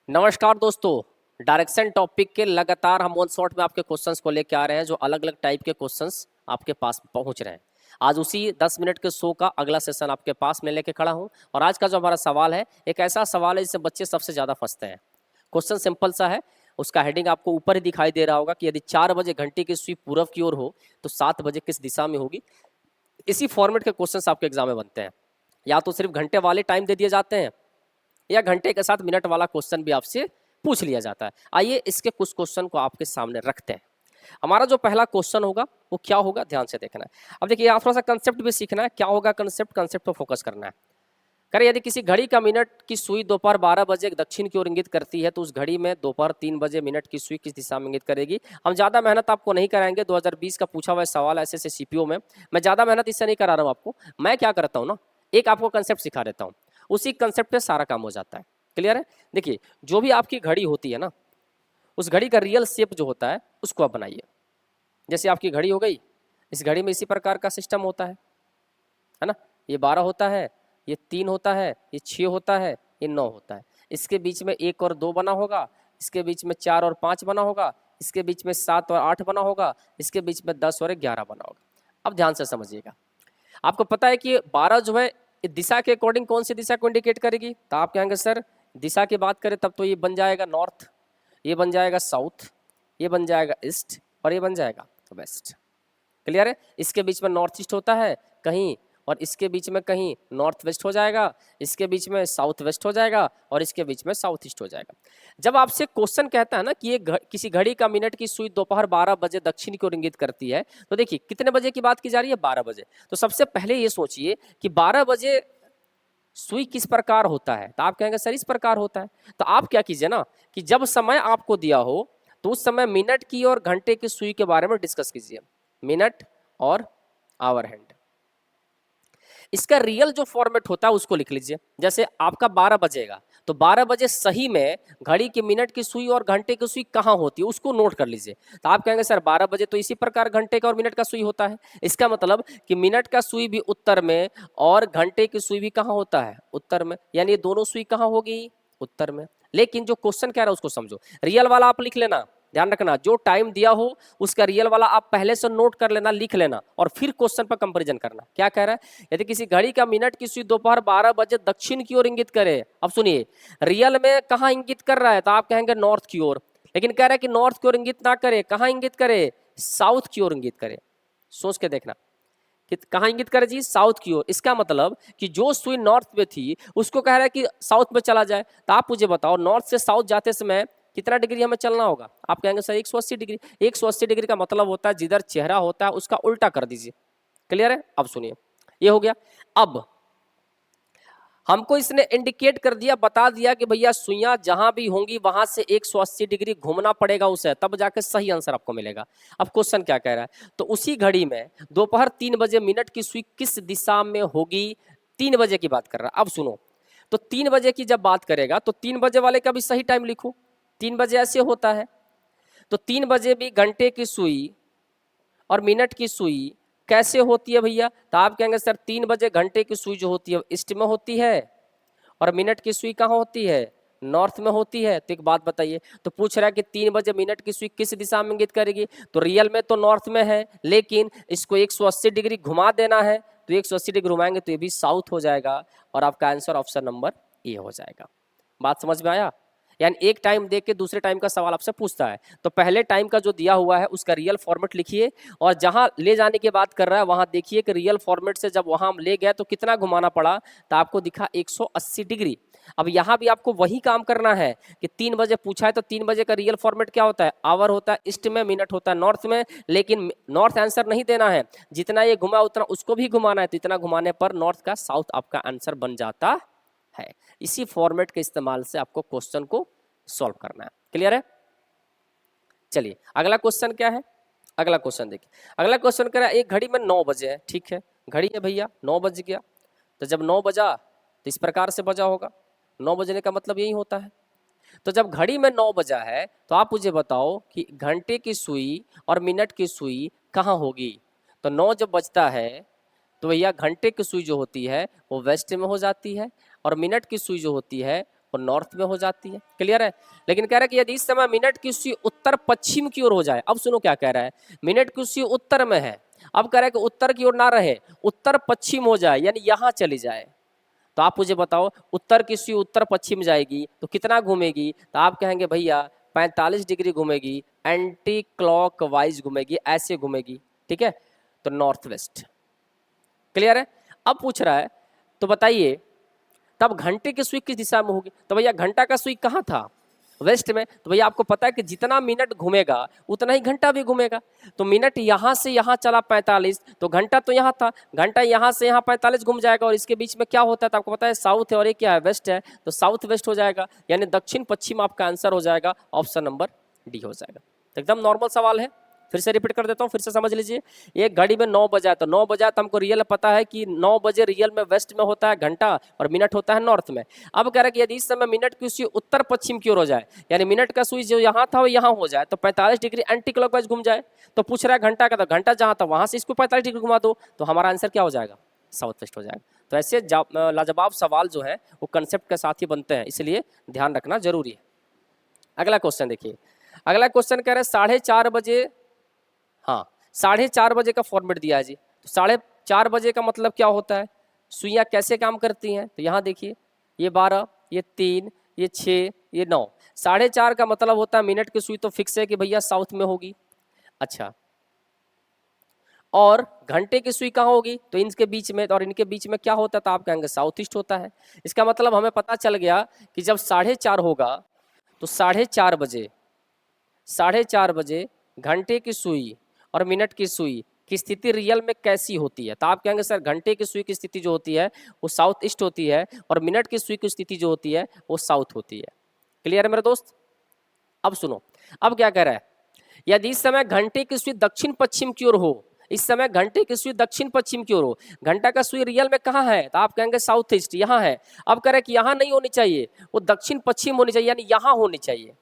नमस्कार दोस्तों। Direction topic के लगातार हम वन शॉट में आपके क्वेश्चंस को लेके आ रहे हैं, जो अलग अलग टाइप के क्वेश्चंस आपके पास पहुंच रहे हैं। आज उसी 10 मिनट के शो का अगला सेशन आपके पास मैं लेके खड़ा हूं। और आज का जो हमारा सवाल है, एक ऐसा सवाल है जिससे बच्चे सबसे ज़्यादा फंसते हैं। क्वेश्चन सिंपल सा है, उसका हेडिंग आपको ऊपर ही दिखाई दे रहा होगा कि यदि 4 बजे घंटे की सुई पूर्व की ओर हो तो 7 बजे किस दिशा में होगी। इसी फॉर्मेट के क्वेश्चंस आपके एग्जाम में बनते हैं। या तो सिर्फ घंटे वाले टाइम दे दिए जाते हैं, या घंटे के साथ मिनट वाला क्वेश्चन भी आपसे पूछ लिया जाता है। आइए इसके कुछ क्वेश्चन को आपके सामने रखते हैं। हमारा जो पहला क्वेश्चन होगा वो क्या होगा, ध्यान से देखना है। अब देखिए, यहाँ थोड़ा सा कंसेप्ट भी सीखना है। क्या होगा कंसेप्ट पर फोकस करना है। करें, यदि किसी घड़ी का मिनट की सुई दोपहर 12 बजे दक्षिण की ओर इंगित करती है तो उस घड़ी में दोपहर 3 बजे मिनट की सुई किस दिशा में इंगित करेगी। हम ज़्यादा मेहनत आपको नहीं कराएंगे। 2020 का पूछा हुआ सवाल ऐसे ऐसे सीपीओ में, मैं ज़्यादा मेहनत इससे नहीं करा रहा हूँ आपको। मैं क्या करता हूँ ना, एक आपको कंसेप्ट सिखा देता हूँ, उसी कंसेप्ट पे सारा काम हो जाता है। क्लियर है। देखिए, जो भी आपकी घड़ी होती है ना, उस घड़ी का रियल शेप जो होता है उसको आप बनाइए। जैसे आपकी घड़ी हो गई, इस घड़ी में इसी प्रकार का सिस्टम होता है ना। ये 12 होता है, ये 3 होता है, ये 6 होता है, ये 9 होता है। इसके बीच में 1 और 2 बना होगा, इसके बीच में 4 और 5 बना होगा, इसके बीच में 7 और 8 बना होगा, इसके बीच में 10 और 11 बना होगा। अब ध्यान से समझिएगा। आपको पता है कि 12 जो है दिशा के अकॉर्डिंग कौन सी दिशा को इंडिकेट करेगी। तो आप कहेंगे सर दिशा की बात करें तब तो ये बन जाएगा नॉर्थ, ये बन जाएगा साउथ, ये बन जाएगा ईस्ट और ये बन जाएगा वेस्ट। क्लियर है। इसके बीच में नॉर्थ ईस्ट होता है कहीं, और इसके बीच में कहीं नॉर्थ वेस्ट हो जाएगा, इसके बीच में साउथ वेस्ट हो जाएगा, और इसके बीच में साउथ ईस्ट हो जाएगा। जब आपसे क्वेश्चन कहता है ना कि ये किसी घड़ी का मिनट की सुई दोपहर 12 बजे दक्षिण की ओर इंगित करती है, तो देखिए कितने बजे की बात की जा रही है, 12 बजे। तो सबसे पहले ये सोचिए कि 12 बजे सुई किस प्रकार होता है। तो आप कहेंगे सर इस प्रकार होता है। तो आप क्या कीजिए ना कि जब समय आपको दिया हो तो उस समय मिनट की और घंटे की सुई के बारे में डिस्कस कीजिए। मिनट और आवर हैंड, इसका रियल जो फॉर्मेट होता है उसको लिख लीजिए। जैसे आपका 12 बजेगा तो 12 बजे सही में घड़ी की मिनट की सुई और घंटे की सुई कहाँ होती है उसको नोट कर लीजिए। तो आप कहेंगे सर 12 बजे तो इसी प्रकार घंटे का और मिनट का सुई होता है। इसका मतलब कि मिनट का सुई भी उत्तर में और घंटे की सुई भी कहाँ होता है, उत्तर में। यानी ये दोनों सुई कहाँ होगी, उत्तर में। लेकिन जो क्वेश्चन कह रहा है उसको समझो। रियल वाला आप लिख लेना, ध्यान रखना, जो टाइम दिया हो उसका रियल वाला आप पहले से नोट कर लेना, लिख लेना, और फिर क्वेश्चन पर कंपैरिजन करना। क्या कह रहा है, यदि किसी घड़ी का मिनट की सुई दोपहर 12 बजे दक्षिण की ओर इंगित करे। अब सुनिए, रियल में कहाँ इंगित कर रहा है, तो आप कहेंगे नॉर्थ की ओर। लेकिन कह रहा है कि नॉर्थ की ओर इंगित ना करे, कहाँ इंगित करे, साउथ की ओर इंगित करे। सोच के देखना कि कहाँ इंगित करे जी, साउथ की ओर। इसका मतलब कि जो सुई नॉर्थ में थी उसको कह रहा है कि साउथ में चला जाए। तो आप मुझे बताओ नॉर्थ से साउथ जाते समय कितना डिग्री हमें चलना होगा। आप कहेंगे सर 180 डिग्री। 180 डिग्री का मतलब होता है जिधर चेहरा होता है उसका उल्टा कर दीजिए। क्लियर है। अब सुनिए, ये हो गया। अब हमको इसने इंडिकेट कर दिया, बता दिया कि भैया सुइयां जहां भी होंगी वहां से 180 डिग्री घूमना पड़ेगा उसे, तब जाके सही आंसर आपको मिलेगा। अब क्वेश्चन क्या कह रहा है, तो उसी घड़ी में दोपहर 3 बजे मिनट की सुई किस दिशा में होगी। 3 बजे की बात कर रहा है। अब सुनो, तो 3 बजे की जब बात करेगा तो 3 बजे वाले का भी सही टाइम लिखो। 3 बजे ऐसे होता है, तो 3 बजे भी घंटे की सुई और मिनट की सुई कैसे होती है भैया। तो आप कहेंगे सर 3 बजे घंटे की सुई जो होती है ईस्ट में होती है, और मिनट की सुई कहाँ होती है, नॉर्थ में होती है। तो एक बात बताइए, तो पूछ रहा है कि 3 बजे मिनट की सुई किस दिशा में इंगित करेगी। तो रियल में तो नॉर्थ में है, लेकिन इसको 180 डिग्री घुमा देना है, तो 180 डिग्री घुमाएंगे तो ये भी साउथ हो जाएगा, और आपका आंसर ऑप्शन नंबर ए हो जाएगा। बात समझ में आया। यानी एक टाइम देख के दूसरे टाइम का सवाल आपसे पूछता है, तो पहले टाइम का जो दिया हुआ है उसका रियल फॉर्मेट लिखिए, और जहां ले जाने की बात कर रहा है वहां देखिए कि रियल फॉर्मेट से जब वहां हम ले गए तो कितना घुमाना पड़ा। तो आपको दिखा 180 डिग्री। अब यहाँ भी आपको वही काम करना है कि 3 बजे पूछा है तो 3 बजे का रियल फॉर्मेट क्या होता है, आवर होता है ईस्ट में, मिनट होता है नॉर्थ में। लेकिन नॉर्थ आंसर नहीं देना है, जितना ये घुमा उतना उसको भी घुमाना है। तो इतना घुमाने पर नॉर्थ का साउथ आपका आंसर बन जाता है। इसी फॉर्मेट के इस्तेमाल से आपको क्वेश्चन को सॉल्व करना है। क्लियर है। चलिए अगला क्वेश्चन क्या है। अगला क्वेश्चन देखिए, अगला क्वेश्चन कह रहा है एक घड़ी में 9 बजे है। ठीक है, घड़ी है भैया, 9 बज गया। तो जब 9 बजा तो इस प्रकार से बजा होगा। 9 बजने का मतलब यही होता है। तो जब घड़ी में 9 बजा है तो आप मुझे बताओ कि घंटे की सुई और मिनट की सुई कहाँ होगी। तो 9 जब बजता है तो भैया घंटे की सुई जो होती है वो वेस्ट में हो जाती है, और मिनट की सुई जो होती है वो नॉर्थ में हो जाती है। क्लियर है। लेकिन कह रहा है कि यदि इस समय मिनट की सुई उत्तर पश्चिम की ओर हो जाए, अब सुनो क्या कह रहा है, मिनट की सुई उत्तर में है, अब कह रहा है कि उत्तर की ओर ना रहे, उत्तर पश्चिम हो जाए, यानी यहां चली जाए, तो आप मुझे बताओ उत्तर की सुई उत्तर पश्चिम जाएगी तो कितना घूमेगी, तो आप कहेंगे भैया 45 डिग्री घूमेगी, एंटी क्लॉक वाइज घूमेगी, ऐसे घूमेगी। ठीक है, तो नॉर्थ वेस्ट। क्लियर है। अब पूछ रहा है तो बताइए तब घंटे की सुई किस दिशा में होगी, तो भैया घंटा का सुई कहाँ था, वेस्ट में, तो भैया आपको पता है कि जितना मिनट घूमेगा उतना ही घंटा भी घूमेगा, तो मिनट यहाँ से यहाँ चला 45, तो घंटा तो यहाँ था, घंटा यहाँ से यहाँ 45 घूम जाएगा, और इसके बीच में क्या होता है तो आपको पता है साउथ है और ये क्या है, वेस्ट है, तो साउथ वेस्ट हो जाएगा, यानी दक्षिण पश्चिम आपका आंसर हो जाएगा, ऑप्शन नंबर डी हो जाएगा। तो एकदम नॉर्मल सवाल है, फिर से रिपीट कर देता हूँ, फिर से समझ लीजिए। एक घड़ी में 9 बजा, तो 9 बजा तो हमको रियल पता है कि 9 बजे रियल में वेस्ट में होता है घंटा और मिनट होता है नॉर्थ में। अब कह रहा है कि यदि इस समय मिनट की सुई उत्तर पश्चिम की ओर हो जाए, यानी मिनट का सुई जो यहाँ था वो यहाँ हो जाए, तो 45 डिग्री एंटी क्लॉकवाइज घूम जाए, तो पूछ रहा है घंटा का, तो घंटा जहाँ था वहां से इसको 45 डिग्री घुमा दो, तो हमारा आंसर क्या हो जाएगा, साउथ वेस्ट हो जाएगा। तो ऐसे लाजवाब सवाल जो है वो कंसेप्ट के साथ ही बनते हैं, इसलिए ध्यान रखना जरूरी है। अगला क्वेश्चन देखिए, अगला क्वेश्चन कह रहे हैं 4:30 बजे, हाँ 4:30 बजे का फॉर्मेट दिया है जी, तो 4:30 बजे का मतलब क्या होता है, सुइयां कैसे काम करती हैं, तो यहाँ देखिए ये 12, ये 3, ये 6, ये 9, 4:30 का मतलब होता है मिनट की सुई तो फिक्स है कि भैया साउथ में होगी। अच्छा, और घंटे की सुई कहाँ होगी, तो इनके बीच में, और इनके बीच में क्या होता है, तो आप कहेंगे साउथ ईस्ट होता है। इसका मतलब हमें पता चल गया कि जब 4:30 होगा तो 4:30 बजे, 4:30 बजे घंटे की सुई और मिनट की सुई की स्थिति रियल में कैसी होती है, तो आप कहेंगे सर घंटे की सुई की स्थिति जो होती है वो साउथ ईस्ट होती है, और मिनट की सुई की स्थिति जो होती है वो साउथ होती है। क्लियर है मेरे दोस्त। अब सुनो, अब क्या कह रहा है, यदि इस समय घंटे की सुई दक्षिण पश्चिम की ओर हो, इस समय घंटे की सुई दक्षिण पश्चिम की ओर हो, घंटा का सुई रियल में कहाँ है, तो आप कहेंगे साउथ ईस्ट, यहाँ है। अब कह रहे कि यहाँ नहीं होनी चाहिए, वो दक्षिण पश्चिम होनी चाहिए, यानी यहाँ होनी चाहिए।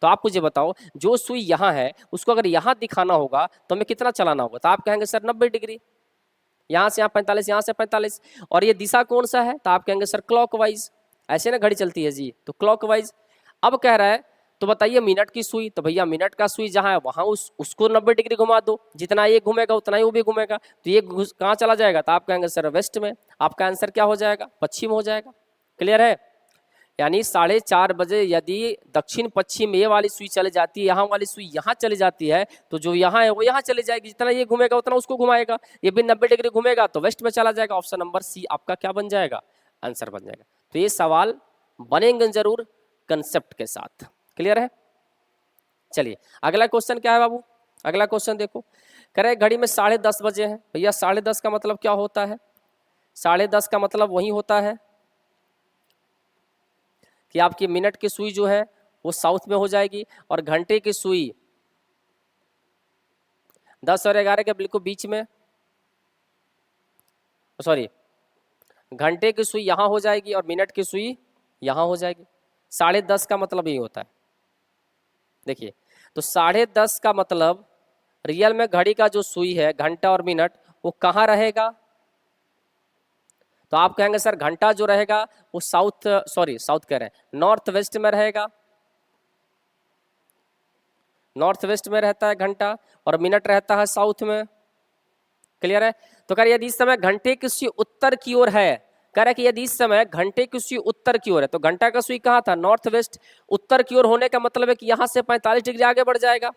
तो आप मुझे बताओ जो सुई यहाँ है उसको अगर यहाँ दिखाना होगा तो हमें कितना चलाना होगा, तो आप कहेंगे सर 90 डिग्री, यहाँ से यहाँ 45, यहाँ से 45, और ये दिशा कौन सा है, तो आप कहेंगे सर क्लॉकवाइज, ऐसे ना घड़ी चलती है जी, तो क्लॉकवाइज। अब कह रहा है तो बताइए मिनट की सुई, तो भैया मिनट का सुई जहाँ है वहाँ उसको 90 डिग्री घुमा दो, जितना ये घूमेगा उतना ही वो भी घूमेगा, तो ये कहाँ चला जाएगा, तो आप कहेंगे सर वेस्ट में, आपका आंसर क्या हो जाएगा, पश्चिम हो जाएगा। क्लियर है। यानी 4:30 बजे यदि दक्षिण पश्चिम ये वाली सुई चली जाती है, यहाँ वाली सुई यहाँ चली जाती है, तो जो यहाँ है वो यहाँ चली जाएगी, जितना ये घूमेगा उतना उसको घुमाएगा, ये भी 90 डिग्री घूमेगा तो वेस्ट में चला जाएगा। ऑप्शन नंबर सी आपका क्या बन जाएगा, आंसर बन जाएगा। तो ये सवाल बनेंगे जरूर कंसेप्ट के साथ। क्लियर है। चलिए अगला क्वेश्चन क्या है बाबू, अगला क्वेश्चन देखो, कह रहे घड़ी में 10:30 बजे है, भैया 10:30 का मतलब क्या होता है, 10:30 का मतलब वही होता है कि आपकी मिनट की सुई जो है वो साउथ में हो जाएगी, और घंटे की सुई 10 और 11 के बिल्कुल बीच में, सॉरी घंटे की सुई यहाँ हो जाएगी और मिनट की सुई यहाँ हो जाएगी। 10:30 का मतलब यही होता है। देखिए तो 10:30 का मतलब रियल में घड़ी का जो सुई है घंटा और मिनट वो कहाँ रहेगा, तो आप कहेंगे सर घंटा जो रहेगा वो साउथ कह रहे हैं नॉर्थ वेस्ट में रहेगा, नॉर्थ वेस्ट में रहता है घंटा, और मिनट रहता है साउथ में। क्लियर है। तो कह रहे यदि इस समय घंटे की सुई उत्तर की ओर है, कह रहे कि यदि इस समय घंटे की सुई उत्तर की ओर है, तो घंटा का सुई कहाँ था, नॉर्थ वेस्ट, उत्तर की ओर होने का मतलब है कि यहां से 45 डिग्री आगे बढ़ जाएगा,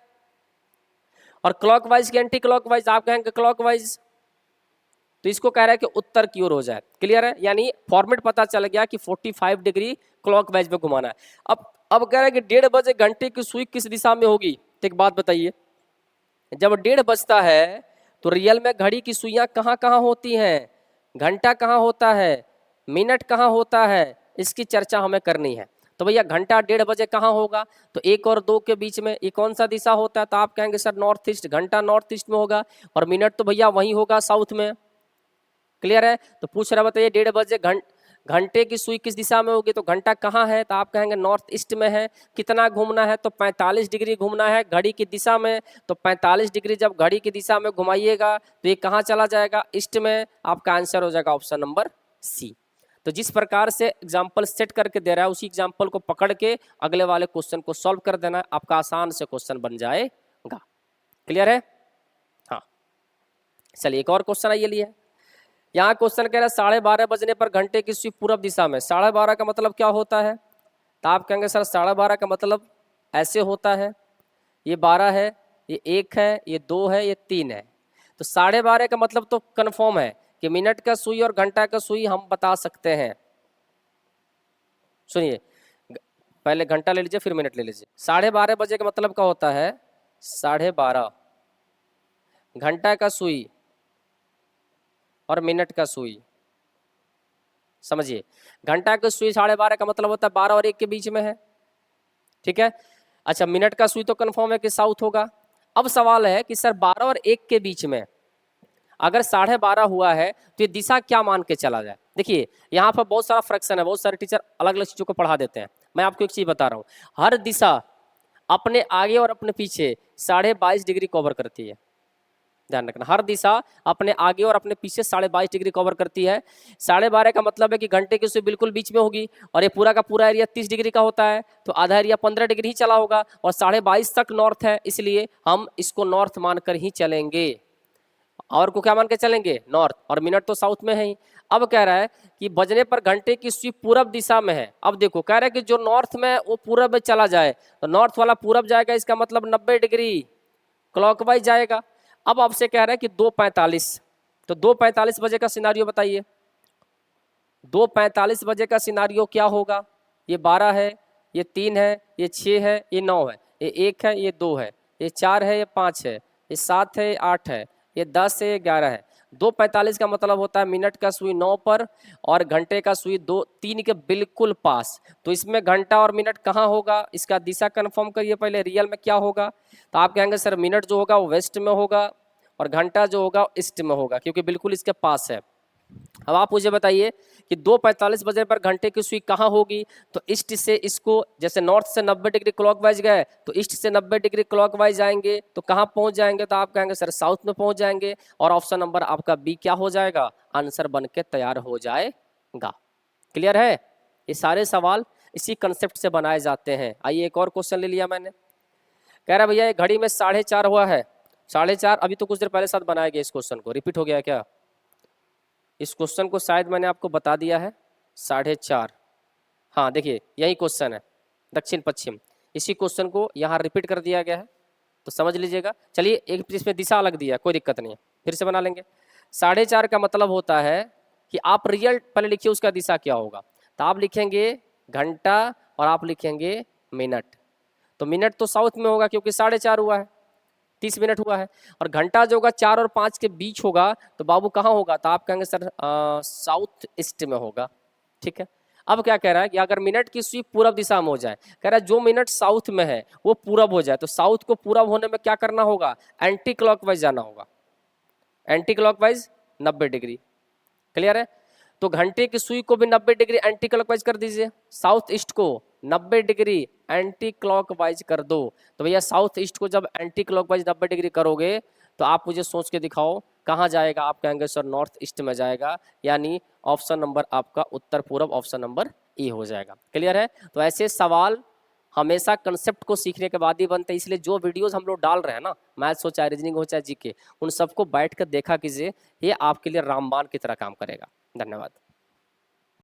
और क्लॉकवाइज की एंटी क्लॉकवाइज, आप कहेंगे क्लॉकवाइज, तो इसको कह रहा है कि उत्तर की ओर हो जाए। क्लियर है। यानी फॉर्मेट पता चल गया कि 45 डिग्री क्लॉकवाइज में घुमाना है। अब कह रहा है कि 1:30 बजे घंटे की सुई किस दिशा में होगी, तो एक बात बताइए, जब 1:30 बजता है तो रियल में घड़ी की सुइयां कहाँ कहाँ होती हैं, घंटा कहाँ होता है, मिनट कहाँ होता है, इसकी चर्चा हमें करनी है। तो भैया घंटा 1:30 बजे कहाँ होगा, तो 1 और 2 के बीच में ये कौन सा दिशा होता है, तो आप कहेंगे सर नॉर्थ ईस्ट, घंटा नॉर्थ ईस्ट में होगा, और मिनट तो भैया वहीं होगा साउथ में। क्लियर है। तो पूछ रहा बताइए 1:30 बजे घंटे की सुई किस दिशा में होगी, तो घंटा कहाँ है, तो आप कहेंगे नॉर्थ ईस्ट में है, कितना घूमना है, तो 45 डिग्री घूमना है घड़ी की दिशा में, तो 45 डिग्री जब घड़ी की दिशा में घुमाइएगा तो ये कहाँ चला जाएगा, ईस्ट में। आपका आंसर हो जाएगा ऑप्शन नंबर सी। तो तो जिस प्रकार से एग्जाम्पल सेट करके दे रहा है उसी एग्जाम्पल को पकड़ के अगले वाले क्वेश्चन को सॉल्व कर देना, आपका आसान से क्वेश्चन बन जाएगा। क्लियर है? हाँ, चलिए एक और क्वेश्चन आइए लिए। यहाँ क्वेश्चन कह रहा है 12:30 बजने पर घंटे की सुई पूरब दिशा में। 12:30 का मतलब क्या होता है? तो आप कहेंगे सर 12:30 का मतलब ऐसे होता है, ये 12 है, ये 1 है, ये 2 है, ये 3 है। तो 12:30 का मतलब तो कंफर्म है कि मिनट का सुई और घंटा का सुई हम बता सकते हैं। सुनिए, पहले घंटा ले लीजिए फिर मिनट ले लीजिए। 12:30 बजे का मतलब क्या होता है? 12:30 घंटा का सुई और मिनट का सुई। समझिए, घंटा का सुई 12:30 का मतलब होता है 12 और 1 के बीच में है। ठीक है। अच्छा, मिनट का सुई तो कंफर्म है कि साउथ होगा। अब सवाल है कि सर 12 और 1 के बीच में अगर 12:30 हुआ है तो ये दिशा क्या मान के चला जाए? देखिए यहाँ पर बहुत सारा फ्रैक्शन है, बहुत सारे टीचर अलग अलग चीजों को पढ़ा देते हैं। मैं आपको एक चीज बता रहा हूँ, हर दिशा अपने आगे और अपने पीछे 22.5 डिग्री कवर करती है। ध्यान रखना, हर दिशा अपने आगे और अपने पीछे 22.5 डिग्री कवर करती है। 12:30 का मतलब है कि घंटे की सुई बिल्कुल बीच में होगी और ये पूरा का पूरा एरिया 30 डिग्री का होता है, तो आधा एरिया 15 डिग्री ही चला होगा और 22.5 तक नॉर्थ है, इसलिए हम इसको नॉर्थ मानकर ही चलेंगे। और को क्या मान के चलेंगे? नॉर्थ। और मिनट तो साउथ में है ही। अब कह रहा है कि बजने पर घंटे की सुई पूरब दिशा में है। अब देखो कह रहा है कि जो नॉर्थ में वो पूरब में चला जाए, तो नॉर्थ वाला पूरब जाएगा, इसका मतलब 90 डिग्री क्लॉकवाइज जाएगा। अब आपसे कह रहा है कि 2:45, तो 2:45 बजे का सिनारियो बताइए। 2:45 बजे का सिनारियो क्या होगा? ये 12 है, ये 3 है, ये 6 है, ये 9 है, ये 1 है, ये 2 है, ये 4 है, ये 5 है, ये 7 है, ये 8 है, ये 10 है, ये 11 है। 2:45 का मतलब होता है मिनट का सुई 9 पर और घंटे का सुई 3 के बिल्कुल पास। तो इसमें घंटा और मिनट कहाँ होगा? इसका दिशा कंफर्म करिए पहले, रियल में क्या होगा? तो आप कहेंगे सर मिनट जो होगा वो वेस्ट में होगा और घंटा जो होगा ईस्ट में होगा, क्योंकि बिल्कुल इसके पास है। अब आप मुझे बताइए कि 2:45 बजे पर घंटे की सुई कहाँ होगी? तो ईस्ट से इसको, जैसे नॉर्थ से 90 डिग्री क्लॉकवाइज गए तो ईस्ट से 90 डिग्री क्लॉकवाइज आएंगे, तो कहाँ पहुंच जाएंगे? तो आप कहेंगे सर साउथ में पहुंच जाएंगे। और ऑप्शन नंबर आपका बी क्या हो जाएगा? आंसर बन के तैयार हो जाएगा। क्लियर है? ये सारे सवाल इसी कंसेप्ट से बनाए जाते हैं। आइए एक और क्वेश्चन ले लिया मैंने। कह रहा भैया घड़ी में 4:30 हुआ है। 4:30 अभी तो कुछ देर पहले साथ बनाया गया, इस क्वेश्चन को रिपीट हो गया क्या? इस क्वेश्चन को शायद मैंने आपको बता दिया है 4:30। हाँ देखिए यही क्वेश्चन है, दक्षिण पश्चिम। इसी क्वेश्चन को यहाँ रिपीट कर दिया गया है, तो समझ लीजिएगा। चलिए एक इसमें दिशा अलग दिया है, कोई दिक्कत नहीं है, फिर से बना लेंगे। 4:30 का मतलब होता है कि आप रियल पहले लिखिए उसका दिशा क्या होगा। तो आप लिखेंगे घंटा और आप लिखेंगे मिनट। तो मिनट तो साउथ में होगा क्योंकि 4:30 हुआ है, 30 मिनट हुआ है। और घंटा जो होगा 4 और 5 के बीच होगा, तो बाबू कहाँ होगा? तो आप कहेंगे सर साउथ ईस्ट में होगा। ठीक है। अब क्या कह रहा है कि अगर मिनट की सुई पूरब दिशा में हो जाए, कह रहा है जो मिनट साउथ में है वो पूरब हो जाए, तो साउथ को पूरब होने में क्या करना होगा? एंटी क्लॉकवाइज जाना होगा। Anti clockwise 90 degree. क्लियर है? तो घंटे की सुई को भी 90 डिग्री एंटी क्लॉकवाइज कर दीजिए, साउथ ईस्ट को 90 डिग्री एंटी क्लॉकवाइज कर दो। तो भैया साउथ ईस्ट को जब एंटी क्लॉकवाइज 90 डिग्री करोगे तो आप मुझे सोच के दिखाओ कहाँ जाएगा? आप कहेंगे सर नॉर्थ ईस्ट में जाएगा, यानी ऑप्शन नंबर आपका उत्तर पूर्व, ऑप्शन नंबर ए हो जाएगा। क्लियर है? तो ऐसे सवाल हमेशा कंसेप्ट को सीखने के बाद ही बनते हैं, इसलिए जो वीडियोस हम लोग डाल रहे हैं ना, मैथ्स हो चाहे रीजनिंग हो चाहे जीके, उन सबको बैठ कर देखा कीजिए, ये आपके लिए रामबाण की तरह काम करेगा। धन्यवाद।